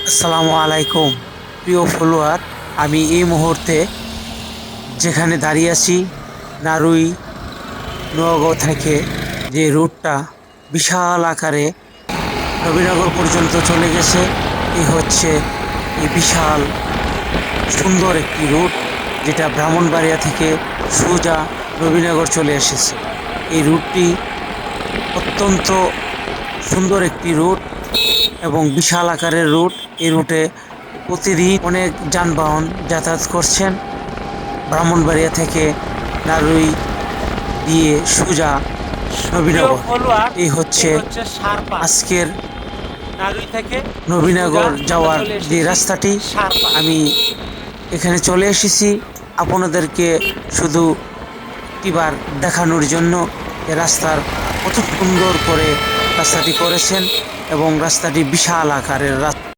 আসসালামু আলাইকুম প্রিয় ফলোয়ার। আমি এই মুহূর্তে যেখানে দাঁড়িয়ে আছি, নারুই নওগাঁ থেকে যে রুটটা বিশাল আকারে নবীনগর পর্যন্ত চলে গেছে, এই হচ্ছে এই বিশাল সুন্দর একটি রুট, যেটা ব্রাহ্মণবাড়িয়া থেকে সোজা নবীনগর চলে এসেছে। এই রুটটি অত্যন্ত সুন্দর একটি রুট এবং বিশাল আকারের রুট। এই রুটে প্রতিদিন অনেক যানবাহন যাতায়াত করছেন। ব্রাহ্মণবাড়িয়া থেকে নারুই দিয়ে সোজা সুপ্রিয় নবীনগর। ফলোয়ার, এই হচ্ছে এই হচ্ছে সারপাস। আজকের নারুই থেকে সোজা নবীনগর আমরা যাওয়ার চলে যে এসেছি রাস্তাটি। সারপাস। আমি এখানে চলে এসেছি আপনাদেরকে শুধু একটিবার দেখানোর জন্য এ রাস্তার কত সুন্দর করে রাস্তাটি করেছেন, এবং রাস্তাটি বিশাল আকারের রাস্তা।